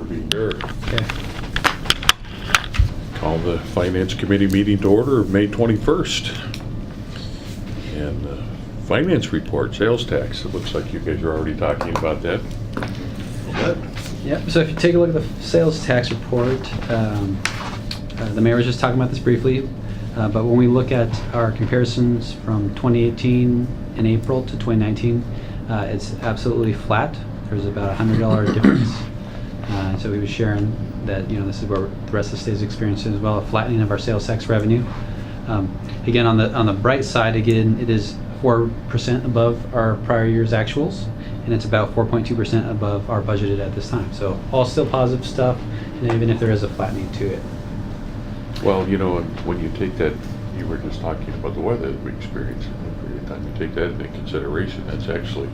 for being here. Okay. Call the Finance Committee meeting to order of May 21st. And finance report, sales tax. It looks like you guys are already talking about that. Yep, so if you take a look at the sales tax report, the mayor was just talking about this briefly, but when we look at our comparisons from 2018 in April to 2019, it's absolutely flat. There's about a $100 difference. So we were sharing that, this is where the rest of the state is experiencing as well, a flattening of our sales tax revenue. Again, on the bright side, again, it is 4% above our prior year's actuals, and it's about 4.2% above our budgeted at this time. So all still positive stuff, and even if there is a flattening to it. Well, when you take that, you were just talking about the weather that we experienced in that period of time. You take that into consideration, that's actually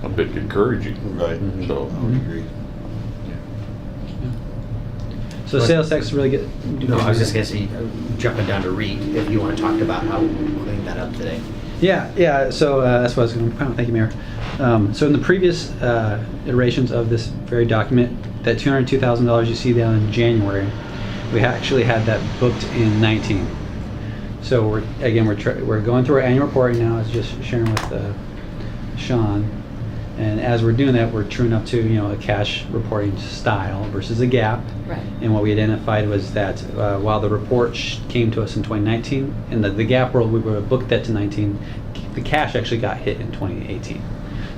a bit encouraging. Right. So, I would agree. So sales tax is really good. No, I was just gonna say, jumping down to REIT, if you want to talk about how we cleaned that up today. Yeah. So that's what I was going to. Thank you, Mayor. So in the previous iterations of this very document, that $202,000 you see down in January, we actually had that booked in 19. So we're going through our annual reporting now. I was just sharing with Sean, and as we're doing that, we're truing up to a cash reporting style versus a GAAP. Right. And what we identified was that while the report came to us in 2019, in the GAAP world we would have booked that to 19, the cash actually got hit in 2018.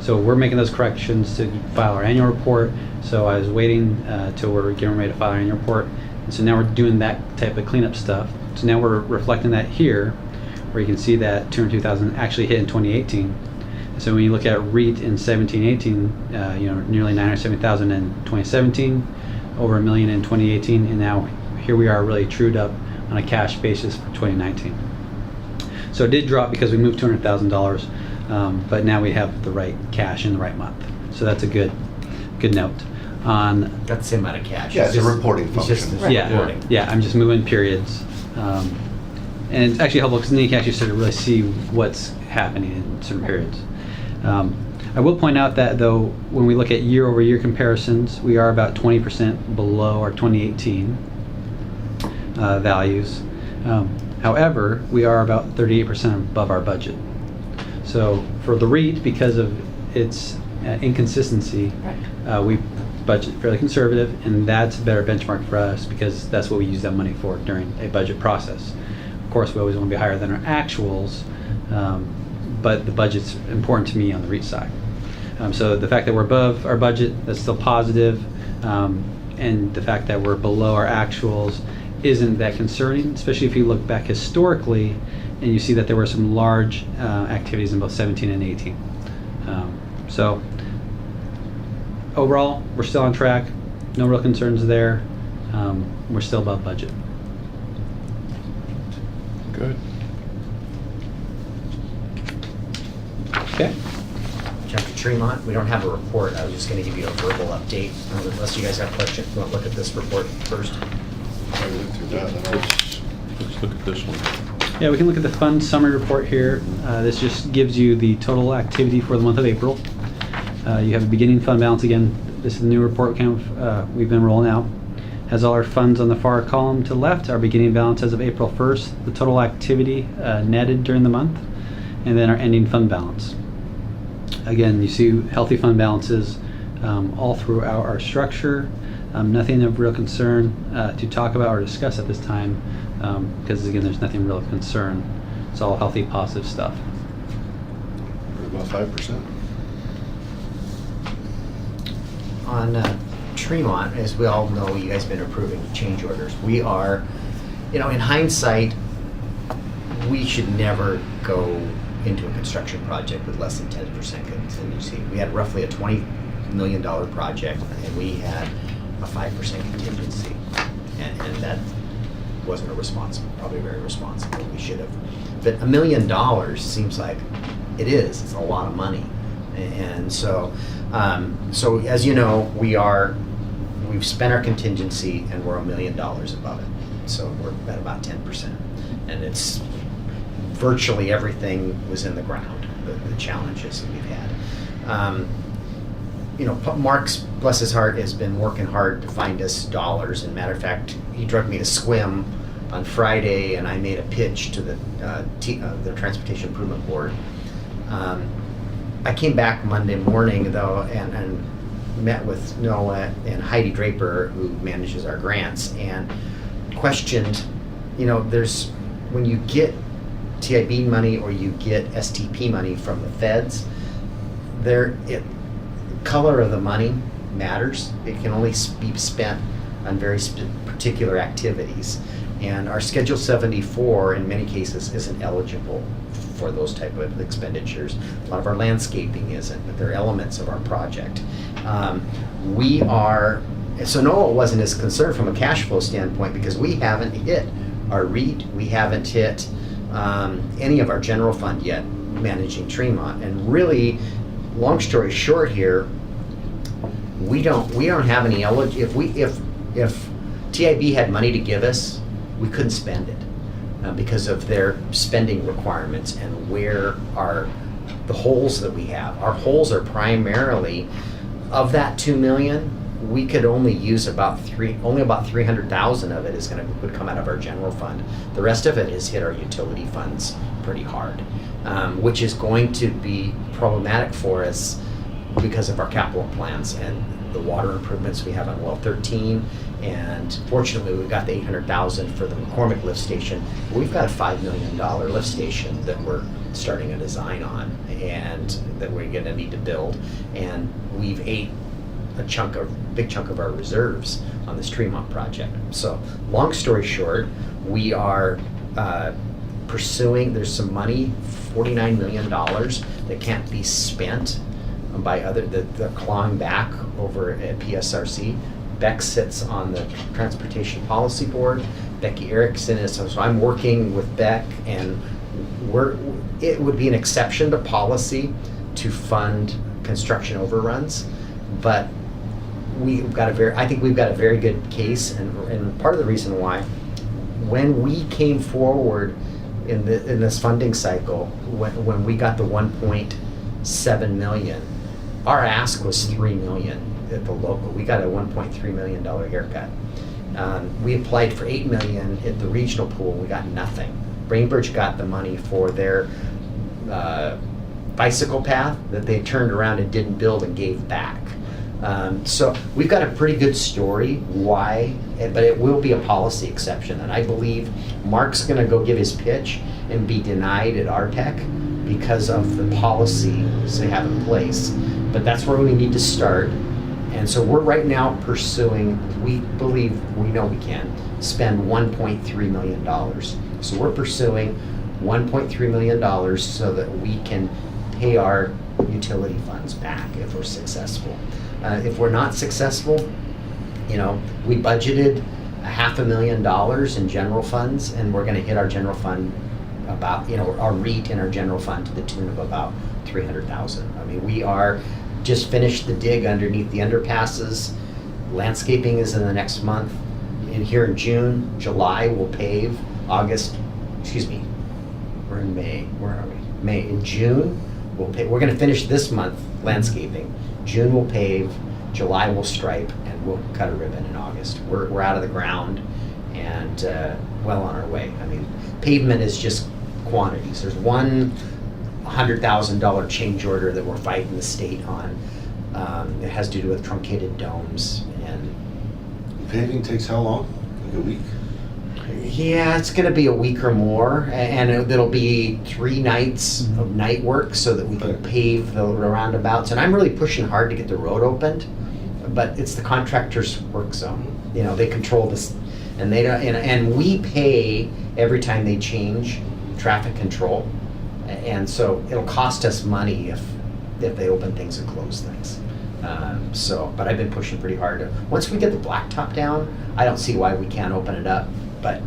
So we're making those corrections to file our annual report. So I was waiting till we're getting ready to file our annual report. And so now we're doing that type of cleanup stuff. So now we're reflecting that here, where you can see that 202,000 actually hit in 2018. So when you look at REIT in 17-18, nearly 970,000 in 2017, over $1 million in 2018, and now here we are really trued up on a cash basis for 2019. So it did drop because we moved $200,000, but now we have the right cash in the right month. So that's a good note. That's the same amount of cash. Yeah, it's a reporting It's just function. reporting. Yeah, I'm just moving periods. And it's actually helpful because then you can actually sort of really see what's happening in certain periods. I will point out that though, when we look at year-over-year comparisons, we are about 20% below our 2018 values. However, we are about 38% above our budget. So for the REIT, because of its inconsistency, Right. we budget fairly conservative, and that's a better benchmark for us because that's what we use that money for during a budget process. Of course, we always want to be higher than our actuals, but the budget's important to me on the REIT side. So the fact that we're above our budget, that's still positive, and the fact that we're below our actuals isn't that concerning, especially if you look back historically and you see that there were some large activities in both 17 and 18. So overall, we're still on track. No real concerns there. We're still above budget. good. Okay. Jump to Tremont, we don't have a report, I was just gonna give you a verbal update, unless you guys have questions, you wanna look at this report first? I went through that. Let's look at this one. Yeah, we can look at the fund summary report here. This just gives you the total activity for the month of April. You have a beginning fund balance again. This is the new report we've been rolling out. Has all our funds on the far column to the left, our beginning balance as of April 1st, the total activity netted during the month, and then our ending fund balance. Again, you see healthy fund balances all throughout our structure. Nothing of real concern to talk about or discuss at this time because, again, there's nothing real of concern. It's all healthy, positive stuff. We're about 5%. On Tremont, as we all know, you guys have been approving change orders. We are, in hindsight, we should never go into a construction project with less than 10% contingency. We had roughly a $20 million project, and we had a 5% contingency. And that wasn't probably very responsible. We should have. But $1 million seems like it's a lot of money. And so, as you know, we've spent our contingency and we're $1 million above it. So we're at about 10%. And it's virtually everything was in the ground, the challenges that we've had. Mark's, bless his heart, has been working hard to find us dollars. And matter of fact, he drug me to SQUIM on Friday, and I made a pitch to the Transportation Improvement Board. I came back Monday morning, though, and met with Noah and Heidi Draper, who manages our grants, and questioned, there's, when you get TIB money or you get STP money from the feds, color of the money matters. It can only be spent on very particular activities. And our Schedule 74, in many cases, isn't eligible for those type of expenditures. A lot of our landscaping isn't, but they're elements of our project. So Noah wasn't as concerned from a cash flow standpoint because we haven't hit our REIT, we haven't hit any of our general fund yet managing Tremont. And really, long story short here, we don't have any if TIB had money to give us, we couldn't spend it because of their spending requirements and where the holes that we have. Our holes are primarily, of that $2 million, we could only use about 300,000 of it would come out of our general fund. The rest of it has hit our utility funds pretty hard, which is going to be problematic for us because of our capital plans and the water improvements we have on well 13. And fortunately, we've got the 800,000 for the McCormick lift station. We've got a $5 million lift station that we're starting a design on and that we're going to need to build. And we've ate a big chunk of our reserves on this Tremont project. So long story short, we are pursuing, there's some money, $49 million that can't be spent by the clawing back over at PSRC. Beck sits on the Transportation Policy Board. Becky Erickson is, so I'm working with Beck, and it would be an exception to policy to fund construction overruns, but I think we've got a very good case, and part of the reason why, when we came forward in this funding cycle, when we got the 1.7 million, our ask was $3 million at the local. We got a $1.3 million haircut. We applied for $8 million at the regional pool. We got nothing. Bainbridge got the money for their bicycle path that they turned around and didn't build and gave back. So we've got a pretty good story why, but it will be a policy exception. And I believe Mark's going to go give his pitch and be denied at RTEC because of the policies they have in place. But that's where we need to start. And so we're right now pursuing, we know we can spend $1.3 million. So we're pursuing $1.3 million so that we can pay our utility funds back if we're successful. If we're not successful, we budgeted $500,000 in general funds, and we're going to hit our general fund about, our REIT in our general fund to the tune of about 300,000. I mean, we are just finished the dig underneath the underpasses. Landscaping is in the next month. And here in June, July we'll pave. We're in May. Where are we? May. In June we'll pave. We're going to finish this month landscaping. June we'll pave. July we'll stripe, and we'll cut a ribbon in August. We're out of the ground and well on our way. I mean, pavement is just quantities. There's one $100,000 change order that we're fighting the state on. It has to do with truncated domes. And Paving takes how long? Like a week? yeah, it's going to be a week or more, and it'll be 3 nights of night work so that we can pave the roundabouts. And I'm really pushing hard to get the road opened, but it's the contractor's work zone. They control this, and they don't. And we pay every time they change traffic control. And so it'll cost us money if they open things and close things. But I've been pushing pretty hard. Once we get the blacktop down, I don't see why we can't open it up. But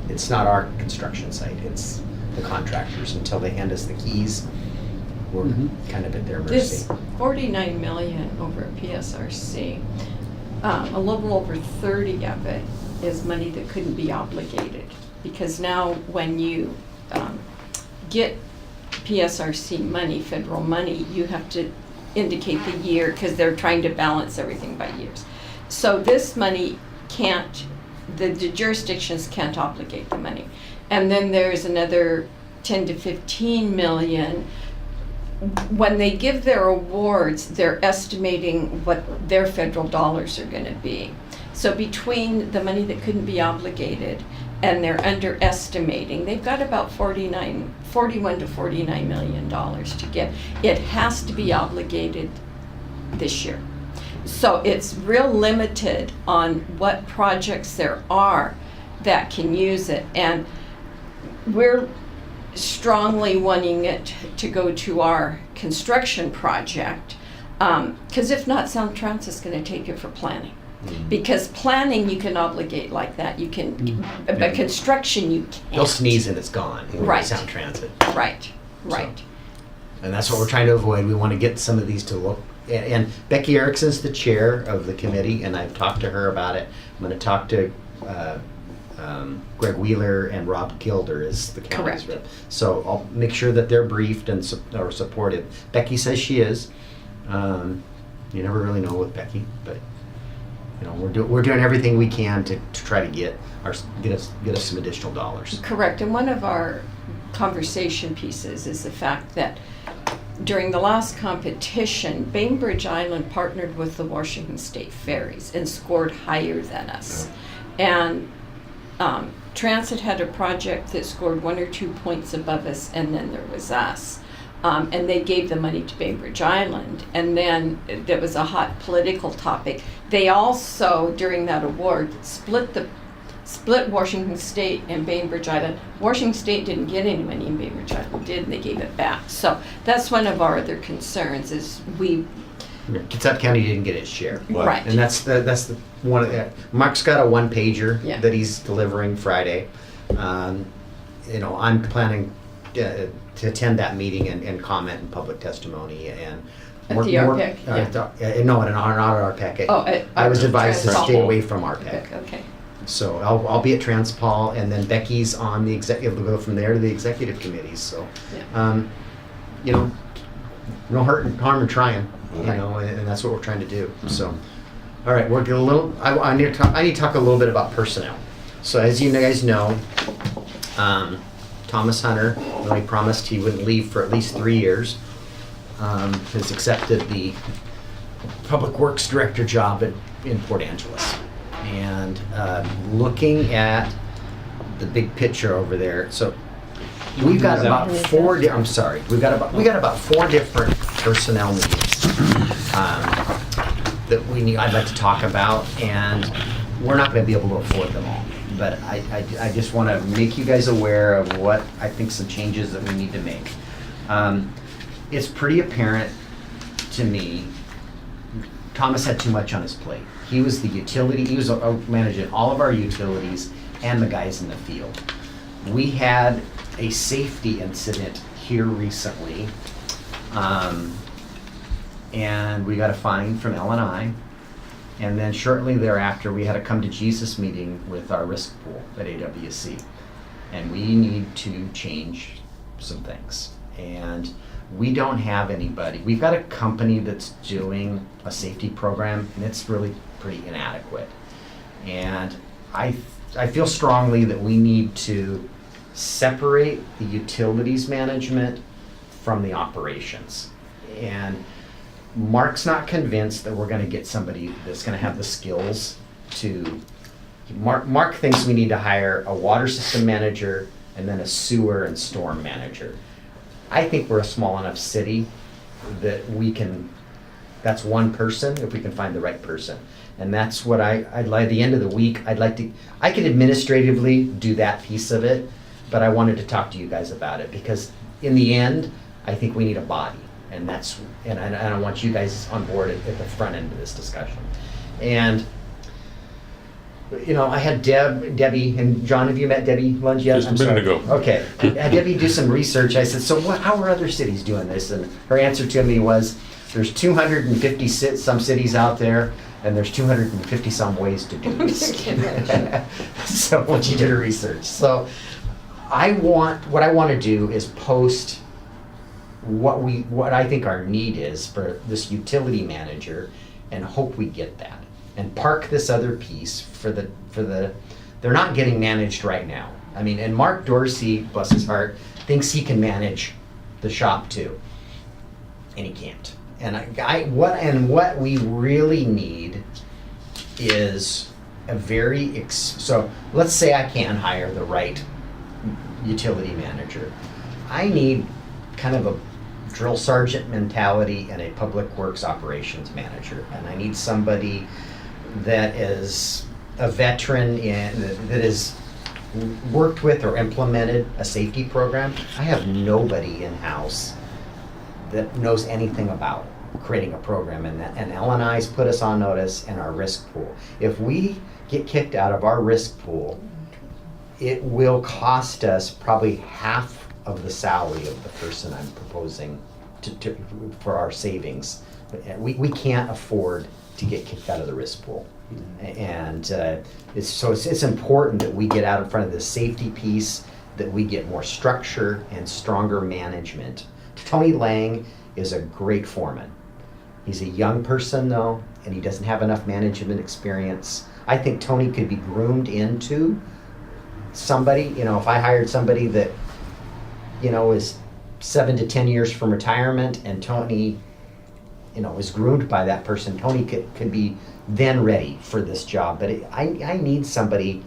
it's not our construction site; it's the contractors. Until they hand us the keys, we're kind of at their mercy. This $49 million over at PSRC, a little over 30 of it is money that couldn't be obligated, because now when you get PSRC money, federal money, you have to indicate the year because they're trying to balance everything by years. So this money can't, the jurisdictions can't obligate the money. And then there's another 10 to 15 million. When they give their awards, they're estimating what their federal dollars are going to be. So between the money that couldn't be obligated and they're underestimating, they've got about 41 to 49 million dollars to give. It has to be obligated this year. So it's real limited on what projects there are that can use it. And we're strongly wanting it to go to our construction project, because if not, Sound Transit's going to take it for planning. Because planning you can obligate like that, you can, but construction you can't. They'll sneeze and it's gone. Right. Sound Transit. Right, right. And that's what we're trying to avoid. We want to get some of these to look. And Becky Erickson's the chair of the committee, and I've talked to her about it. I'm going to talk to Greg Wheeler and Rob Gilder is the county's Correct. rep. So I'll make sure that they're briefed and or supportive. Becky says she is. You never really know with Becky, but you know we're doing everything we can to try to get us some additional dollars. Correct, and one of our conversation pieces is the fact that during the last competition, Bainbridge Island partnered with the Washington State Ferries and scored higher than us. And Transit had a project that scored 1 or 2 points above us, and then there was us. And they gave the money to Bainbridge Island. And then there was a hot political topic. They also, during that award, split Washington State and Bainbridge Island. Washington State didn't get any money, and Bainbridge Island did, and they gave it back. So that's one of our other concerns is Kitsap County didn't get its share. right. And that's the one of the, Mark's got a one-pager Yeah. that he's delivering Friday. I'm planning to attend that meeting and comment in public testimony and At the RPEC, no, not RPEC. Oh, at I was advised to Transpol. stay away from RPEC. Okay. So I'll be at Transpol, and then Becky's on the executive. We'll go from there to the executive committees. So, no harm in trying. And that's what we're trying to do. So, all right, we're getting a little. I need to talk a little bit about personnel. So, as you guys know, Thomas Hunter, when he promised he wouldn't leave for at least 3 years, has accepted the Public Works Director job in Port Angeles. And looking at the big picture over there, so we've got about four. I'm sorry, we got about 4 different personnel needs that we need. I'd like to talk about, and we're not going to be able to afford them all. But I just want to make you guys aware of what I think some changes that we need to make. It's pretty apparent to me. Thomas had too much on his plate. He was the utility, he was managing all of our utilities and the guys in the field. We had a safety incident here recently, and we got a fine from L&I. And then shortly thereafter, we had a come to Jesus meeting with our risk pool at AWC. And we need to change some things. And we don't have anybody. We've got a company that's doing a safety program, and it's really pretty inadequate. And I feel strongly that we need to separate the utilities management from the operations. And Mark's not convinced that we're going to get somebody that's going to have the skills to. Mark thinks we need to hire a water system manager and then a sewer and storm manager. I think we're a small enough city that we can, that's one person if we can find the right person. And that's what I'd like, at the end of the week, I could administratively do that piece of it, but I wanted to talk to you guys about it because in the end, I think we need a body. And I want you guys on board at the front end of this discussion. And I had Debbie, and John, have you met Debbie Lunge yet? Just a minute ago. Okay. I had Debbie do some research. I said, so how are other cities doing this? And her answer to me was, there's 250 some cities out there, and there's 250 some ways to do this. So when she did her research. So what I want to do is post what I think our need is for this utility manager, and hope we get that. And park this other piece for the, they're not getting managed right now. I mean, and Mark Dorsey, bless his heart, thinks he can manage the shop too. And he can't. And what we really need is a very, so let's say I can hire the right utility manager. I need kind of a drill sergeant mentality and a public works operations manager. And I need somebody that is a veteran that has worked with or implemented a safety program. I have nobody in-house that knows anything about creating a program, and L&I's put us on notice in our risk pool. If we get kicked out of our risk pool, it will cost us probably half of the salary of the person I'm proposing for our savings. We can't afford to get kicked out of the risk pool. And it's important that we get out in front of the safety piece, that we get more structure and stronger management. Tony Lang is a great foreman. He's a young person though, and he doesn't have enough management experience. I think Tony could be groomed into somebody, if I hired somebody that, is 7 to 10 years from retirement, and Tony, is groomed by that person, Tony could be then ready for this job. But I need somebody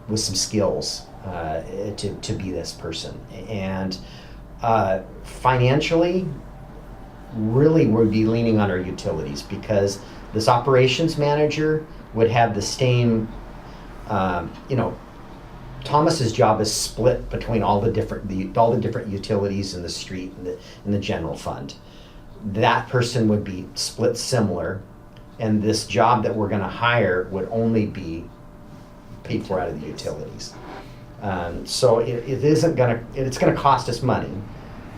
with some skills to be this person. And financially, really we'd be leaning on our utilities, because this operations manager would have the same, Thomas's job is split between all the different utilities in the street and the general fund. That person would be split similar, and this job that we're going to hire would only be paid for out of the utilities. So it's going to cost us money,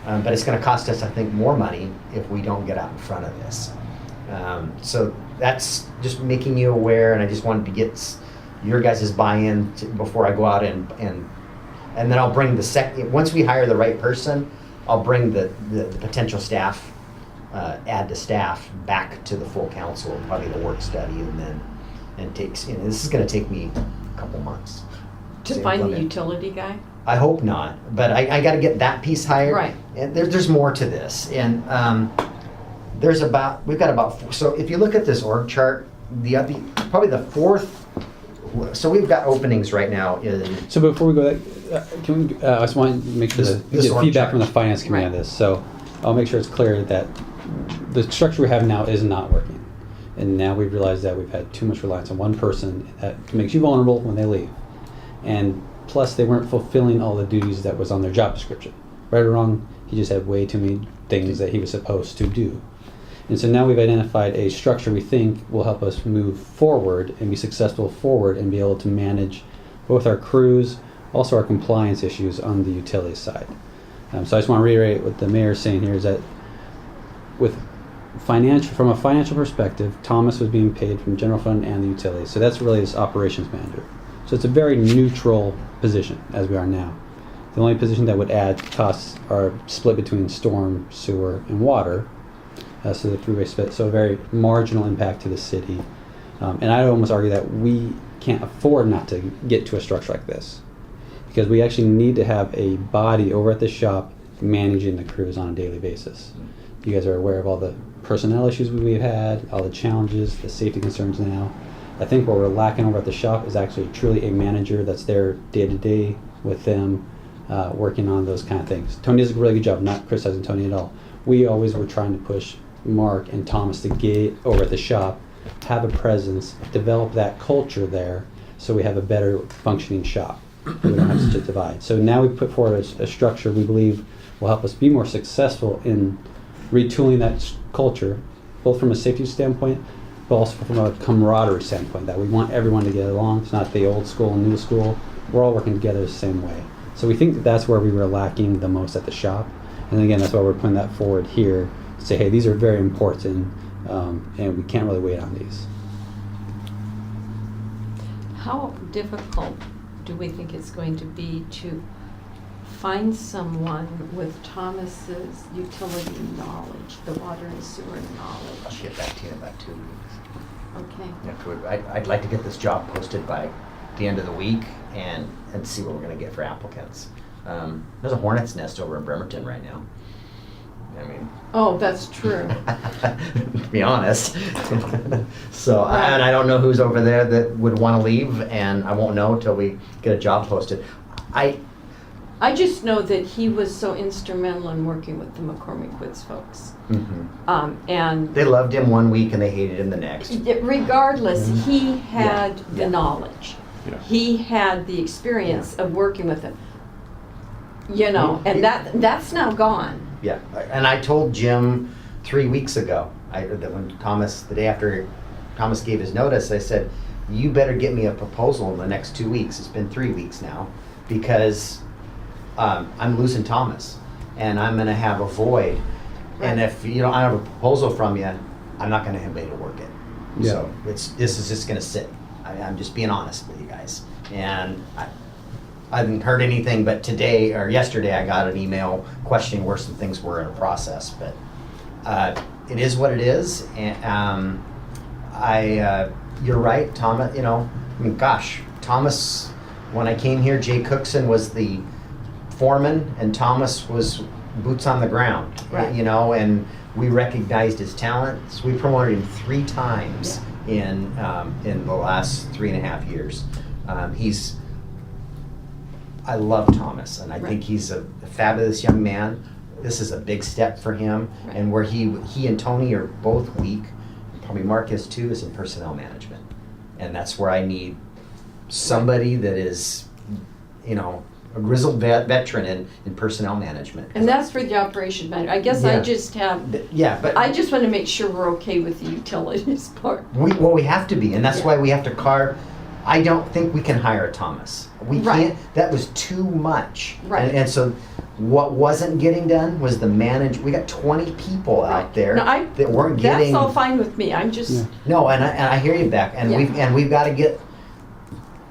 but it's going to cost us, I think, more money if we don't get out in front of this. So that's just making you aware, and I just wanted to get your guys' buy-in before I go out and then I'll bring once we hire the right person, I'll bring the potential staff, add to staff back to the full council, probably the work study, and takes, this is going to take me a couple months. To find the implement. utility guy? I hope not, but I got to get that piece hired. Right. And there's more to this, and we've got about, so if you look at this org chart, probably the fourth. So we've got openings right now. So before we go, can we? I just want to make sure that we This get org feedback chart. from the finance committee on Right. this. So I'll make sure it's clear that the structure we have now is not working, and now we've realized that we've had too much reliance on one person that makes you vulnerable when they leave, and plus they weren't fulfilling all the duties that was on their job description. Right or wrong, he just had way too many things that he was supposed to do. And so now we've identified a structure we think will help us move forward and be successful forward and be able to manage both our crews, also our compliance issues on the utility side. So I just want to reiterate what the mayor is saying here is that from a financial perspective, Thomas was being paid from general fund and the utilities. So that's really this operations manager. So it's a very neutral position as we are now. The only position that would add costs are split between storm, sewer, and water. So the three-way split, so a very marginal impact to the city. And I'd almost argue that we can't afford not to get to a structure like this, because we actually need to have a body over at the shop managing the crews on a daily basis. You guys are aware of all the personnel issues we've had, all the challenges, the safety concerns now. I think what we're lacking over at the shop is actually truly a manager that's there day to day with them, working on those kind of things. Tony does a really good job, not criticizing Tony at all. We always were trying to push Mark and Thomas to get over at the shop, have a presence, develop that culture there, so we have a better functioning shop. We don't have such a divide. So now we put forward a structure we believe will help us be more successful in retooling that culture, both from a safety standpoint, but also from a camaraderie standpoint, that we want everyone to get along. It's not the old school and new school. We're all working together the same way. So we think that that's where we were lacking the most at the shop. And again, that's why we're putting that forward here, to say, hey, these are very important, and we can't really wait on these. How difficult do we think it's going to be to find someone with Thomas's utility knowledge, the water and sewer I'll knowledge. get back to you in about 2 weeks. Okay. I'd like to get this job posted by the end of the week and see what we're gonna get for applicants. There's a hornet's nest over in Bremerton right now. I mean, Oh, that's true. to be honest. So, and I don't know who's over there that would wanna leave, and I won't know till we get a job posted. I just know that he was so instrumental in working with the McCormick Woods folks. And They loved him one week and they hated him the next. regardless, he had the Yeah. knowledge. Yeah. He had the experience of working with them. You know, and that's now gone. Yeah, and I told Jim 3 weeks ago, that when the day after Thomas gave his notice, I said, you better get me a proposal in the next 2 weeks. It's been 3 weeks now, because I'm losing Thomas, and I'm gonna have a void. And Right. if you don't, I have a proposal from you, I'm not gonna have anybody to work it. Yeah. So this is just gonna sit. I'm just being honest with you guys. And I haven't heard anything, but today or yesterday I got an email questioning where some things were in a process. But it is what it is. And you're right, Thomas. You know, I mean, gosh, Thomas. When I came here, Jay Cookson was the foreman, and Thomas was boots on the ground. Right. You know, and we recognized his talents. We promoted him 3 times in the last 3.5 years. I love Thomas, and I think he's a fabulous young man. This is a big step for him, Right. and where he and Tony are both weak, and probably Mark is too, is in personnel management. And that's where I need somebody that is, you know, a grizzled veteran in personnel management. And that's for the operation manager. I guess I Yeah. just have, Yeah, but I just want to make sure we're okay with the utilities part. we have to be, and that's Yeah. why we have to carve. I don't think we can hire a Thomas. We Right. can't. That was too much. Right. And so, what wasn't getting done was the manage. We got 20 people out Right. there No, that weren't getting. That's all fine with me. I'm just, Yeah. No, and I hear you back, and Yeah. we've got to get.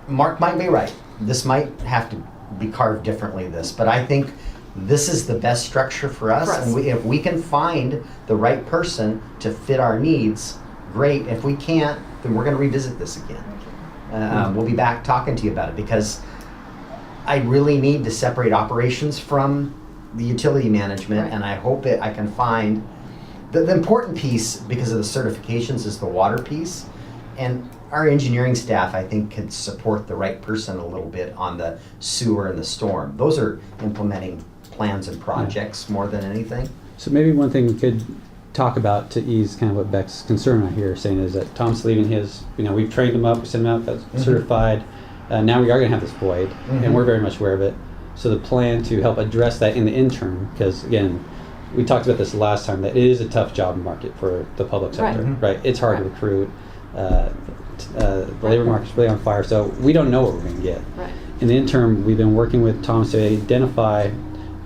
Mark might be right. This might have to be carved differently. But I think this is the best structure for us. For us. And if we can find the right person to fit our needs, great. If we can't, then we're going to revisit this again. We'll be back talking to you about it, because I really need to separate operations from the utility management, Right. and I hope I can find the important piece, because of the certifications, is the water piece. And our engineering staff, I think, can support the right person a little bit on the sewer and the storm. Those are implementing plans and projects more than anything. So maybe one thing we could talk about to ease kind of what Beck's concern I hear saying is that Tom's leaving his, you know, we've trained him up, we sent him out, got certified. Now we are going to have this void, and we're very much aware of it. So the plan to help address that in the interim, because again, we talked about this last time, that it is a tough job market for the public sector, Right. right? It's hard to Right. recruit. The labor market's really on fire, so we don't know what we're going to get. right. In the interim, we've been working with Tom to identify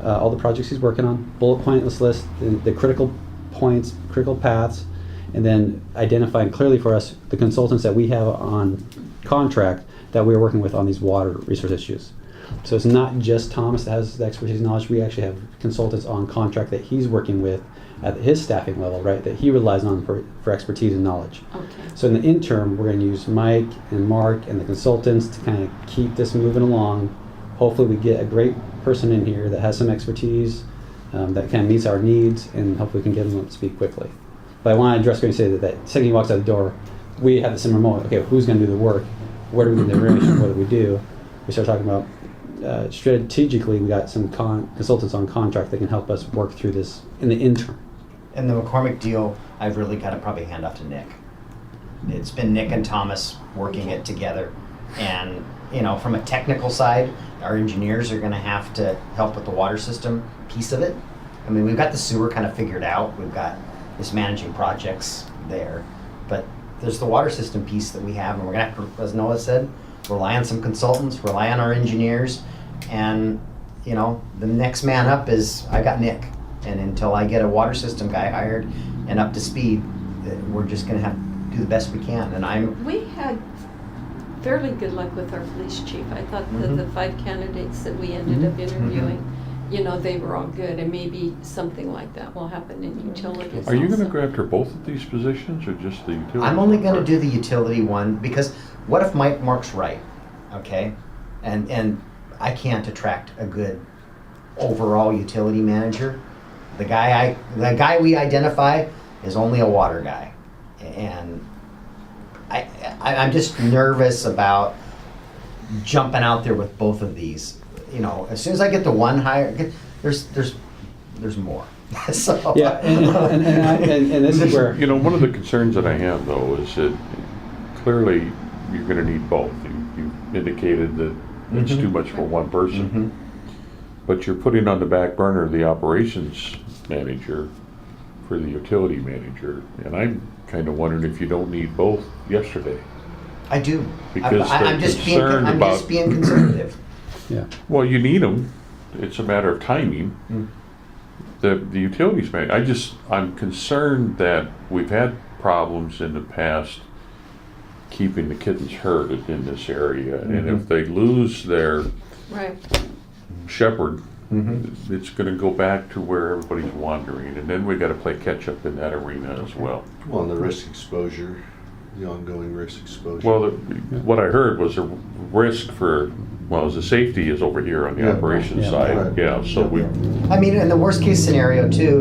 all the projects he's working on, bullet pointless list, the critical points, critical paths, and then identifying clearly for us the consultants that we have on contract that we're working with on these water resource issues. So it's not just Thomas that has the expertise and knowledge. We actually have consultants on contract that he's working with at his staffing level, right, that he relies on for expertise and knowledge. Okay. So in the interim, we're going to use Mike and Mark and the consultants to kind of keep this moving along. Hopefully we get a great person in here that has some expertise, that kind of meets our needs, and hopefully we can get them up to speed quickly. But I want to address what you say that second he walks out the door, we have the similar moment. Okay, who's going to do the work? Where do we get the information? What do we do? We start talking about strategically. We got some consultants on contract that can help us work through this in the interim. And the McCormick deal, I've really got to probably hand off to Nick. It's been Nick and Thomas working it together. And, you know, from a technical side, our engineers are going to have to help with the water system piece of it. I mean, we've got the sewer kind of figured out. We've got this managing projects there. But there's the water system piece that we have, and we're going to have to, as Noah said, rely on some consultants, rely on our engineers. And, you know, the next man up is, I got Nick. And until I get a water system guy hired and up to speed, we're just going to have to do the best we can. And I'm We had fairly good luck with our police chief. I thought that Mhm. the 5 candidates that we ended up interviewing, you know, they were all good, and maybe something like that will happen in utilities Are you gonna also. go after both of these positions or just the utility? I'm only gonna do the utility one, because what if Mark's right, okay? And I can't attract a good overall utility manager. The guy we identify is only a water guy. And I'm just nervous about jumping out there with both of these. You know, as soon as I get the one hire, there's more. So. Yeah, and this is where, You know, one of the concerns that I have though is that clearly you're gonna need both. You indicated that it's Mhm. too much for one person. Mhm. But you're putting on the back burner the operations manager for the utility manager. And I'm kind of wondering if you don't need both yesterday. I do. Because I'm they're just being concerned I'm about- just being conservative. yeah. Well, you need them. It's a matter of timing. Mm. The utilities man, I'm concerned that we've had problems in the past keeping the kittens herded in this area. And if they lose their Right. shepherd, Mhm. it's gonna go back to where everybody's wandering. And then we gotta play catch up in that arena as well. Well, and the risk exposure, the ongoing risk exposure. Well, what I heard was a risk for, well, the safety is over here on the Yeah, operations yeah, side. right. Yeah, so we, I mean, and the worst case scenario too,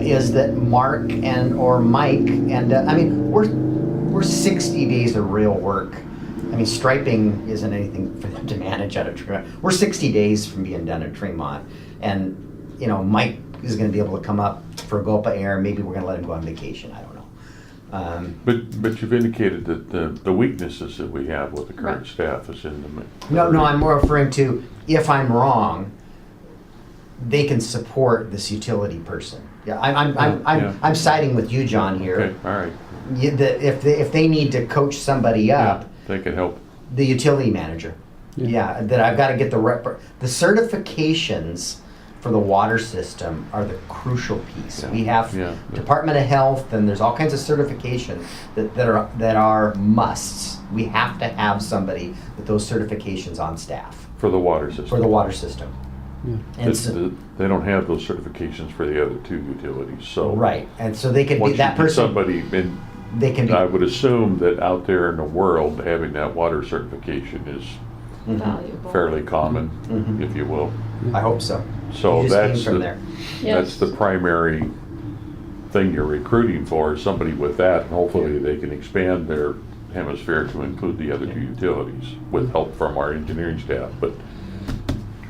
is that Mark or Mike I mean, we're 60 days of real work. I mean, striping isn't anything for them to manage out of Tremont. We're 60 days from being done at Tremont, and you know, Mike is going to be able to come up for Gopa Air. Maybe we're going to let him go on vacation. I don't know. but you've indicated that the weaknesses that we have with the current Right. staff is in the. No, I'm more referring to if I'm wrong, they can support this utility person. Yeah, Yeah. I'm siding with you, John, here. Okay, all right. If they need to coach somebody up, Yeah, they can help. the utility manager. Yeah. Yeah, that I've got to get the certifications for the water system are the crucial piece. Yeah, We have yeah. Department of Health, and there's all kinds of certification that are musts. We have to have somebody with those certifications on staff For the water system. for the water system. Yeah. And so, They don't have those certifications for the other two utilities, so. right, and so they could be Once you that get person. somebody, and They can be. I would assume that out there in the world, having that water certification is Mhm. Valuable. fairly common, Mhm. if you will. I hope so. So You just came that's from the, there. that's the primary thing you're recruiting for, is somebody with that, and hopefully they can expand their hemisphere to include the other two utilities with help from our engineering staff, but,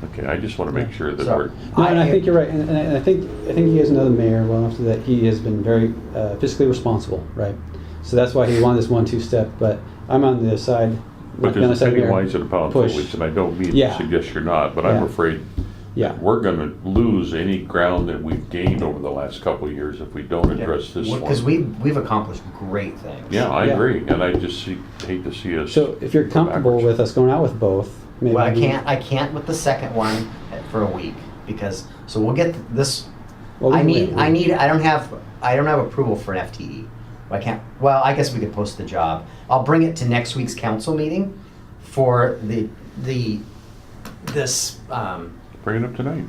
okay, I just want to make sure that So- we're, No, and I think you're right, and I think you guys know the mayor well enough that he has been very fiscally responsible, right? So that's why he wanted this 1-2 step. But I'm on the side. but like on the there's a side penny here, wise and a pound push. foolish, and I don't mean to Yeah. suggest you're not, but I'm Yeah. afraid Yeah, we're gonna lose any ground that we've gained over the last couple of years if we don't address this one. Because we've accomplished great things. Yeah, I Yeah. agree, and I just hate to see us. so if you're go comfortable backwards. with us going out with both, maybe. Well, I can't with the second one for a week, because, so we'll get this, Well, we I can wait. don't have approval for an FTE. I can't, well, I guess we could post the job. I'll bring it to next week's council meeting for this, Bring it up tonight.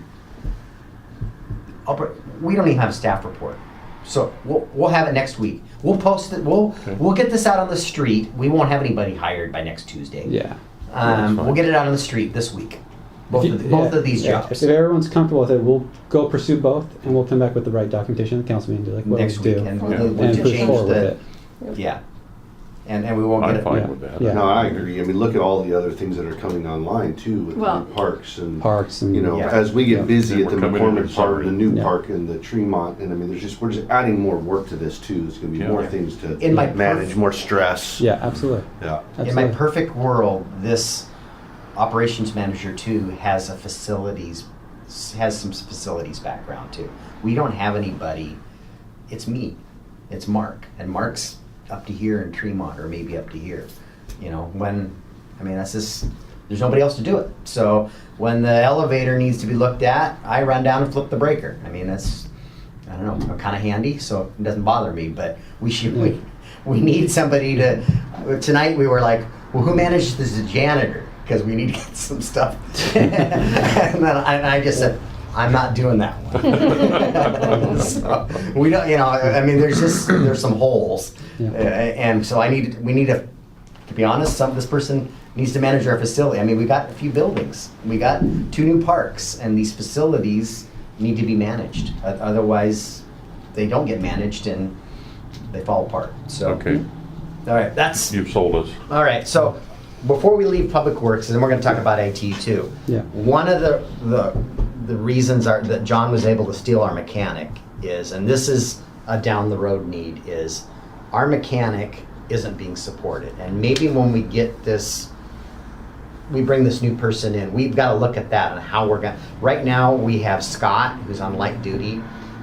we don't even have a staff report. So we'll have it next week. We'll post it, Okay. we'll get this out on the street. We won't have anybody hired by next Tuesday. Yeah. That's fine. We'll get it out on the street this week. Both of these Yeah, jobs. If everyone's comfortable with it, we'll go pursue both, and we'll come back with the right documentation at the council meeting, do like what Next we week, do, and Yeah. we'll and we'll push change forward with the, it. yeah. And we won't get I'm it. fine Yeah. with that. Yeah. No, I agree. I mean, look at all the other things that are coming online too, with the Well- new parks and, Parks and. you know, Yeah. as we Yeah. get busy And at the we're coming into McCormick Park, the summer. new Yeah. park and the Tremont, and I mean, we're just adding more work to this too. There's gonna be Yeah. more things to In my manage, more stress. Yeah, absolutely. Yeah. In my Absolutely. perfect world, this operations manager too has some facilities background too. We don't have anybody. It's me. It's Mark. And Mark's up to here in Tremont, or maybe up to here. You know, that's just, there's nobody else to do it. So when the elevator needs to be looked at, I run down and flip the breaker. I mean, that's, I don't know, kind of handy, so it doesn't bother me, but we need somebody to, tonight we were like, well, who manages the janitor? Because we need to get some stuff. And then I just said, I'm not doing that one. So, we don't, I mean, there's some holes. Yeah. And so we need to be honest, this person needs to manage our facility. I mean, we got a few buildings. We got 2 new parks, and these facilities need to be managed. Otherwise, they don't get managed and they fall apart. So, Okay, all right, that's, you've sold us. all right. So before we leave Public Works, and then we're going to talk about IT too. Yeah. One of the reasons that John was able to steal our mechanic is, and this is a down the road need, is our mechanic isn't being supported. And maybe when we get this, we bring this new person in, we've got to look at that and how we're going to, right now we have Scott who's on light duty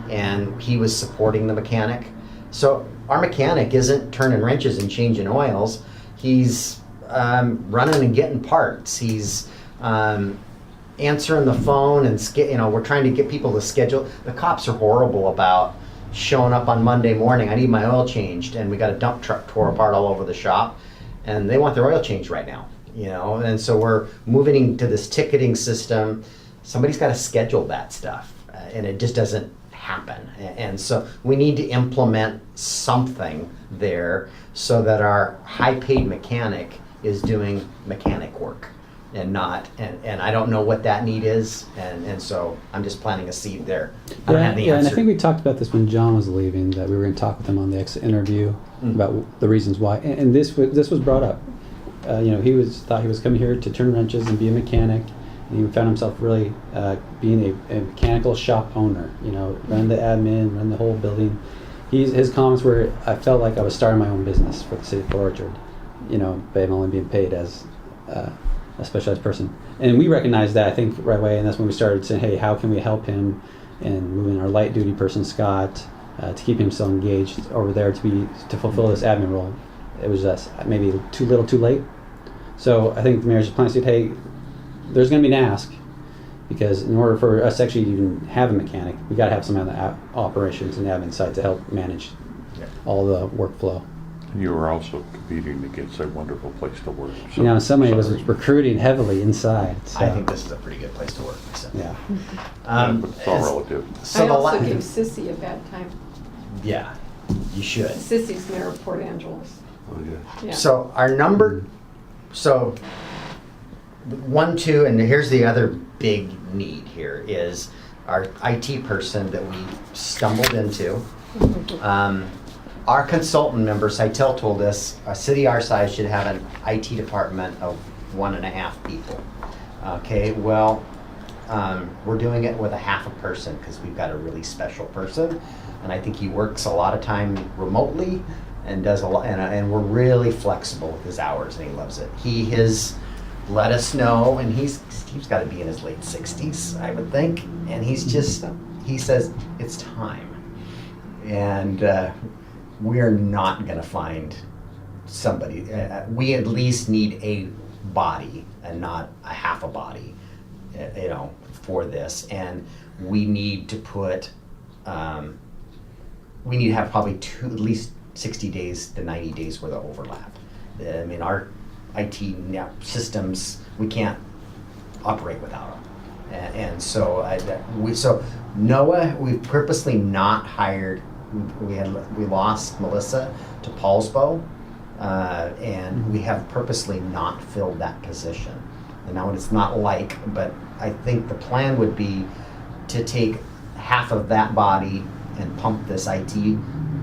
and he was supporting the mechanic. So our mechanic isn't turning wrenches and changing oils. He's running and getting parts. He's answering the phone and we're trying to get people to schedule. The cops are horrible about showing up on Monday morning. I need my oil changed, and we got a dump truck tore apart all over the shop, and they want their oil changed right now. And so we're moving into this ticketing system. Somebody's got to schedule that stuff, and it just doesn't happen. And so we need to implement something there so that our high-paid mechanic is doing mechanic work and not, and I don't know what that need is, and so I'm just planting a seed there. I don't have the and I answer. think we talked about this when John was leaving, that we were going to talk with him on the exit interview about the reasons why, and this was brought up. He thought he was coming here to turn wrenches and be a mechanic, and he found himself really being a mechanical shop owner. Run the admin, run the whole building. His comments were, I felt like I was starting my own business for the city of Port Orchard, but I'm only being paid as a specialized person. And we recognized that, I think, right away, and that's when we started saying, hey, how can we help him? And moving our light duty person, Scott, to keep him still engaged over there to fulfill this admin role. It was just maybe too little too late. So I think the mayor's plan said, hey, there's going to be an ask, because in order for us to actually even have a mechanic, we got to have some on the operations and admin side to help manage all the workflow. You were also competing against a wonderful place to work. So Somebody was recruiting heavily inside. So. I think this is a pretty good place to work. So. Yeah. but it's all relative. So I the also la- give Sissy a bad time. yeah, you should. Sissy's mayor of Port Angeles. Oh, yeah. Yeah. So our number, so 1, 2, and here's the other big need here is our IT person that we stumbled into. Our consultant member, Sitel, told us a city our size should have an IT department of 1.5 people. Okay, well, we're doing it with a half a person because we've got a really special person, and I think he works a lot of time remotely and does a lot, and we're really flexible with his hours, and he loves it. He has let us know, and he's got to be in his late 60s, I would think, and he says it's time, and we're not going to find somebody. We at least need a body and not a half a body, for this. And we need to put, we need to have probably at least 60 days to 90 days worth of overlap. I mean, our IT systems, we can't operate without them. And so, so NOAA, we've purposely not hired. We lost Melissa to Paulsbo, and we have purposely not filled that position. And now it's not but I think the plan would be to take half of that body and pump this IT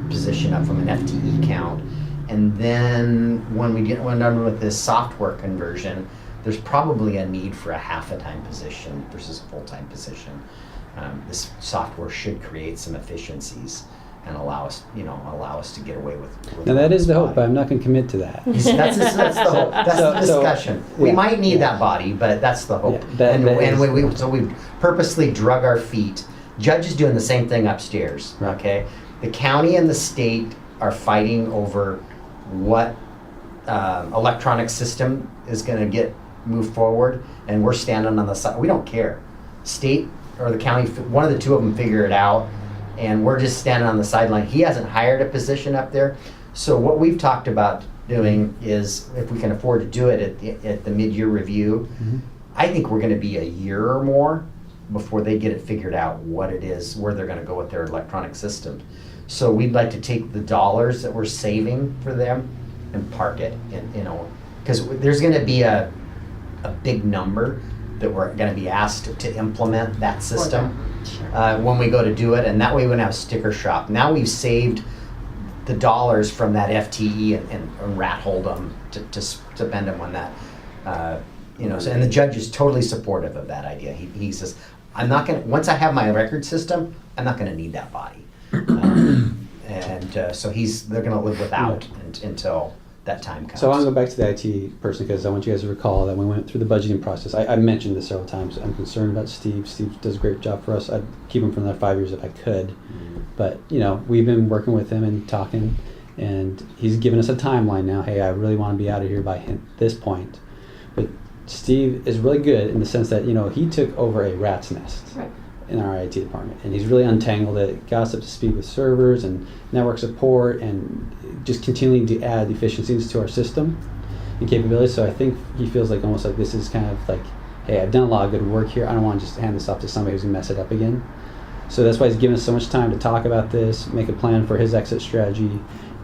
position up from an FTE count. And then when we're done with this software conversion, there's probably a need for a half-a-time position versus a full-time position. This software should create some efficiencies and allow us to get away with Now that is the hope, body. but I'm not going to commit to that. That's the hope. That's the discussion. We yeah, might need yeah. that body, but that's the hope. Yeah, that is- So we've purposely drug our feet. Judge is doing the same thing upstairs. Right. Okay, the county and the state are fighting over what electronic system is going to get moved forward, and we're standing on the side. We don't care. State or the county, one of the two of them figure it out, and we're just standing on the sideline. He hasn't hired a position up there. So what we've talked about doing is, if we can afford to do it at the mid-year review, I think we're gonna be a year or more before they get it figured out what it is, where they're gonna go with their electronic system. So we'd like to take the dollars that we're saving for them and park it in, because there's gonna be a big number that we're gonna be asked to implement that system when we go to do it, and that way we're gonna have sticker shock. Now we've saved the dollars from that FTE and rat hold them to spend them on that. So, and the judge is totally supportive of that idea. He says, I'm not gonna, once I have my record system, I'm not gonna need that body. So they're gonna live without until that time comes. So I want to go back to the IT person because I want you guys to recall that when we went through the budgeting process, I mentioned this several times. I'm concerned about Steve. Steve does a great job for us. I'd keep him for another 5 years if I could. But, we've been working with him and talking, and he's given us a timeline now. Hey, I really want to be out of here by this point. But Steve is really good in the sense that, he took over a rat's nest. Right. In our IT department, and he's really untangled it, got us up to speed with servers and network support, and just continuing to add efficiencies to our system and capabilities. So I think he feels like almost like this is kind of like, hey, I've done a lot of good work here. I don't want to just hand this off to somebody who's gonna mess it up again. So that's why he's given us so much time to talk about this, make a plan for his exit strategy,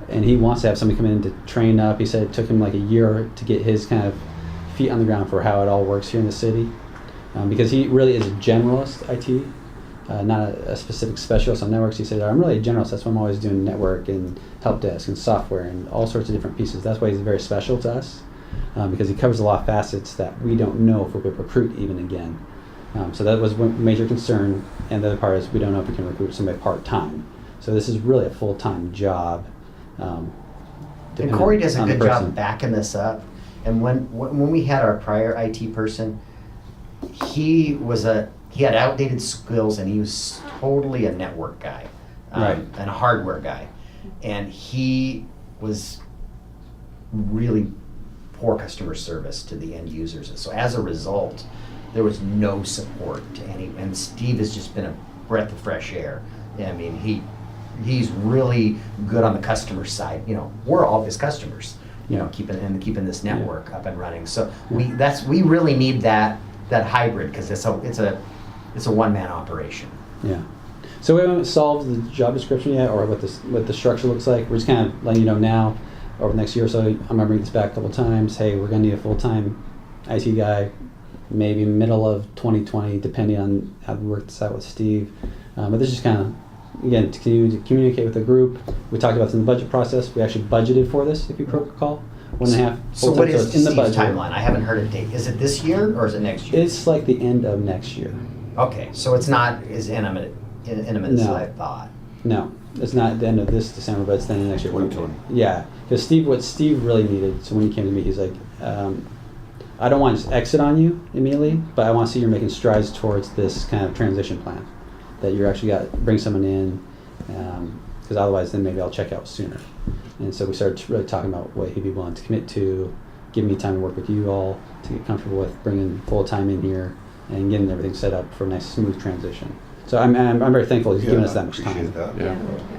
and he wants to have somebody come in to train up. He said it took him like a year to get his kind of feet on the ground for how it all works here in the city. Because he really is a generalist IT, not a specific specialist on networks. He said, I'm really a generalist. That's why I'm always doing network and help desk and software and all sorts of different pieces. That's why he's very special to us, because he covers a lot of facets that we don't know if we could recruit even again. So that was one major concern. And the other part is we don't know if we can recruit somebody part-time. So this is really a full-time job. And Corey does a on the good job person. backing this up. And when we had our prior IT person, he had outdated skills, and he was totally a network guy, Right. and a hardware guy, and he was really poor customer service to the end users. So as a result, there was no support to any. And Steve has just been a breath of fresh air. I mean, he's really good on the customer side. We're all his customers. Keeping this network up and running. So we really need that hybrid, because it's a one-man operation. Yeah. So we haven't solved the job description yet, or what the structure looks like. We're just kind of letting you know now. Over the next year or so, I'm gonna bring this back a couple times. Hey, we're gonna need a full-time IT guy, maybe middle of 2020, depending on how we work this out with Steve. But this is kind of, again, to continue to communicate with the group. We talked about this in the budget process. We actually budgeted for this, if you recall. 1.5 So what full-time, is it's in the Steve's budget. timeline? I haven't heard a date. Is it this year or is it next year? It's like the end of next year. Okay, so it's not as intimate as No. I thought. No, it's not the end of this December, but it's the end of next year. 2020. Yeah, because what Steve really needed, so when he came to me, he's like, I don't want to just exit on you immediately, but I want to see you're making strides towards this kind of transition plan, that you're actually got to bring someone in, because otherwise then maybe I'll check out sooner. And so we started really talking about what he'd be willing to commit to, give me time to work with you all to get comfortable with bringing full time in here and getting everything set up for a nice smooth transition. So I'm very thankful he's given us that much time. Appreciate that.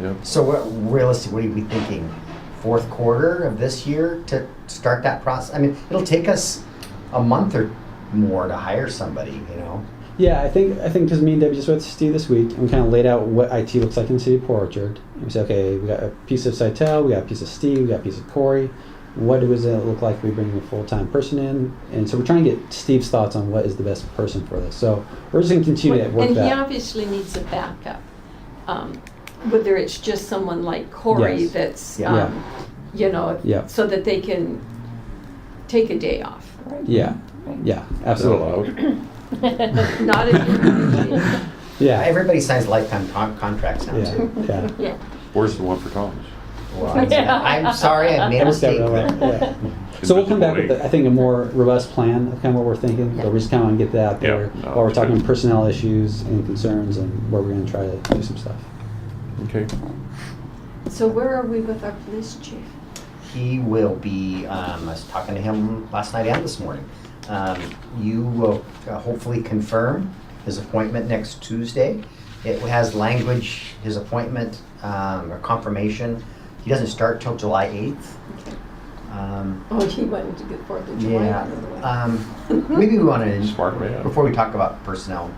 Yeah. So realistically, what are we thinking? Fourth quarter of this year to start that process? I mean, it'll take us a month or more to hire somebody, Yeah, I think because me and Debbie just went to Steve this week, and we kind of laid out what IT looks like in the city of Port Orchard. And we said, okay, we got a piece of Sitel, we got a piece of Steve, we got a piece of Corey. What does it look like if we bring a full-time person in? And so we're trying to get Steve's thoughts on what is the best person for this. So we're just going to continue to work And he that. obviously needs a backup, whether it's just someone like Corey Yes. that's, Yeah. Yeah. so that they can take a day off. Yeah, yeah, Is that absolutely. allowed? Not if Yeah, Everybody signs lifetime contracts now yeah, too. yeah. yeah. Where's the one for Tom's? Well, I'm sorry, I made a mistake there. Yeah. So we'll come back with, I think, a more robust plan of kind of what we're thinking. But we just kind of want to get that out there Yeah, no, while we're that's talking good. personnel issues and concerns and where we're going to try to do some stuff. Okay. So where are we with our police chief? He will be, I was talking to him last night and this morning. You will hopefully confirm his appointment next Tuesday. It has language, his appointment, or confirmation. He doesn't start till July 8th. Oh, he wanted to get 4th of July Yeah. out of the way. Maybe we want to, Smart man. before we talk about personnel,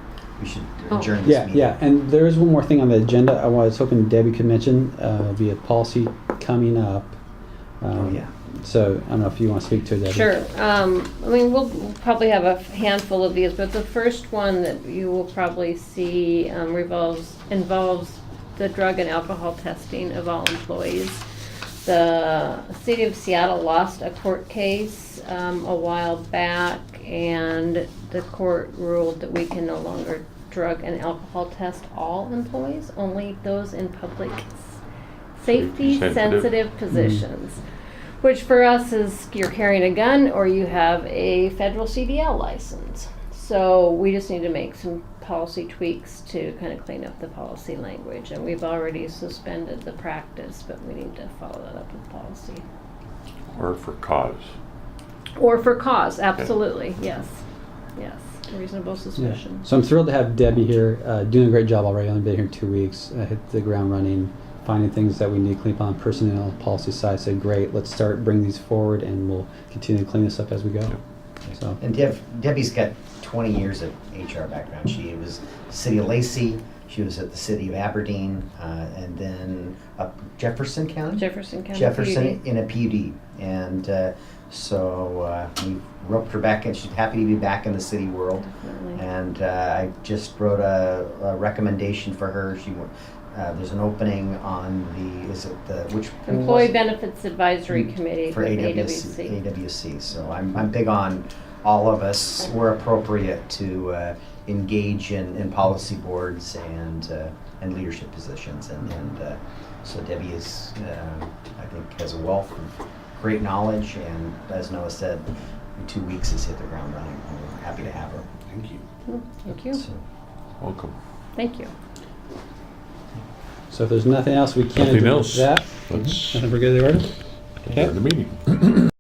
we should Oh. adjourn this Yeah, meeting. yeah, and there is one more thing on the agenda I was hoping Debbie could mention, via policy coming up. Oh, yeah. So I don't know if you want to speak to it, Debbie. Sure. I mean, we'll probably have a handful of these, but the first one that you will probably see involves the drug and alcohol testing of all employees. The city of Seattle lost a court case a while back, and the court ruled that we can no longer drug and alcohol test all employees, only those in public safety Sensitive. sensitive positions. Which for us is you're carrying a gun or you have a federal CDL license. So we just need to make some policy tweaks to kind of clean up the policy language. And we've already suspended the practice, but we need to follow that up with policy. Or for cause. Or for cause, absolutely, yes. Yes, reasonable Yeah. suspicion. So I'm thrilled to have Debbie here, doing a great job already. Only been here 2 weeks. Hit the ground running, finding things that we need to clean up on personnel policy side. Said, great, let's start bringing these forward, and we'll continue to clean this up as we go. So And Debbie's got 20 years of HR background. She was City of Lacey, she was at the City of Aberdeen, and then up Jefferson County? Jefferson County Jefferson PUD. in a PUD. And so we roped her back in. She's happy to be back in the city world. Definitely. And I just wrote a recommendation for her. There's an opening on which? one was Employee it? Benefits Advisory Committee For with AWC. AWC. AWC. So I'm big on all of us, where appropriate, to engage in policy boards and leadership positions. And so Debbie is, I think, has a wealth of great knowledge, and as Noah said, in 2 weeks has hit the ground running. We're happy to have her. Thank you. Thank you. So, Welcome. Thank you. if there's nothing else, we can Nothing adjourn else. that. Let's Nothing for good of the order? adjourn the meeting.